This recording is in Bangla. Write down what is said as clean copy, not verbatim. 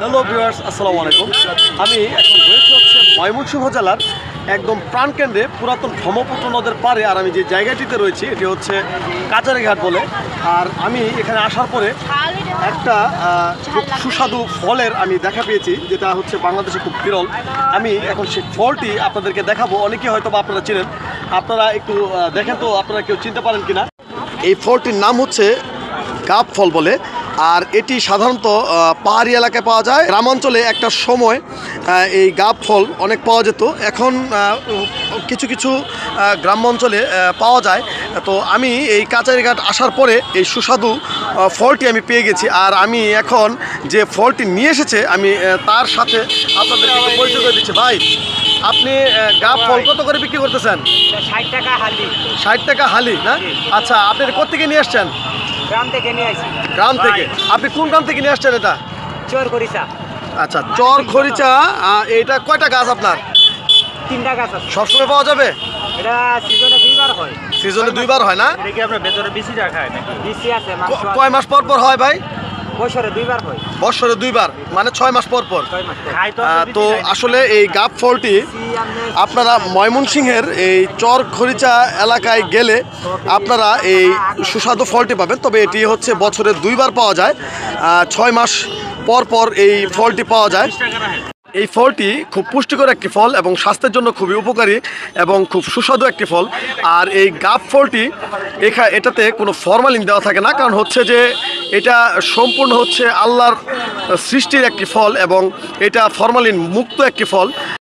হ্যালো ভিউয়ার্স, আসসালামু আলাইকুম। আমি এখন রয়েছে হচ্ছে ময়মনসিংহ জেলার একদম প্রাণকেন্দ্রে পুরাতন ব্রহ্মপুত্র নদের পাড়ে। আর আমি যে জায়গাটিতে রয়েছি এটি হচ্ছে কাচারিঘাট বলে। আর আমি এখানে আসার পরে একটা খুব সুস্বাদু ফলের আমি দেখা পেয়েছি, যেটা হচ্ছে বাংলাদেশে খুব বিরল। আমি এখন সেই ফলটি আপনাদেরকে দেখাবো। অনেকে হয়তো বা আপনারা চিনেন, আপনারা একটু দেখেন তো আপনারা কেউ চিনতে পারেন কিনা। এই ফলটির নাম হচ্ছে গাব ফল বলে। আর এটি সাধারণত পাহাড়ি এলাকায় পাওয়া যায়। গ্রামাঞ্চলে একটা সময় এই গাব ফল অনেক পাওয়া যেত, এখন কিছু কিছু গ্রামাঞ্চলে পাওয়া যায়। তো আমি এই কাচারিঘাট আসার পরে এই সুস্বাদু ফলটি আমি পেয়ে গেছি। আর আমি এখন যে ফলটি নিয়ে এসেছে আমি তার সাথে আপনাদের পরিচয় করে দিচ্ছি। ভাই, আপনি গাব ফল কত করে বিক্রি করতেছেন? 60 টাকা হালি। 60 টাকা হালি না? আচ্ছা, আপনি কোত্থেকে নিয়ে আসছেন? গ্রাম থেকে নিয়ে আসি। গ্রাম থেকে? আপনি কোন গ্রাম থেকে নিয়ে আসছেন এটা? চোর করিসা। আচ্ছা, চর খরিচা। এটা কয়টা গাছ আপনার? 3টা গাছ আছে। সবসময় পাওয়া যাবে? এটা সিজনে 2বার হয়। সিজনে 2বার হয় না? এটা কি আপনার ভেতরে বেশি রাখা হয় নাকি? বেশি আছে মাংস। কয় মাস পর পর হয় ভাই? বছরে 2বার হয়। বছরে 2বার, মানে 6 মাস পর পর। 6 মাস। খাই তো তো আসলে এই গাব ফলটি আপনারা ময়মনসিংহের এই চর খরিচা এলাকায় গেলে আপনারা এই সুস্বাদু ফলটি পাবেন। তবে এটি হচ্ছে বছরে 2বার পাওয়া যায়, 6 মাস পর পর এই ফলটি পাওয়া যায়। এই ফলটি খুব পুষ্টিকর একটি ফল এবং স্বাস্থ্যের জন্য খুবই উপকারী এবং খুব সুস্বাদু একটি ফল। আর এই গাব ফলটি এটাতে কোনো ফরমালিন দেওয়া থাকে না, কারণ হচ্ছে যে এটা সম্পূর্ণ হচ্ছে আল্লাহর সৃষ্টির একটি ফল এবং এটা ফরমালিন মুক্ত একটি ফল।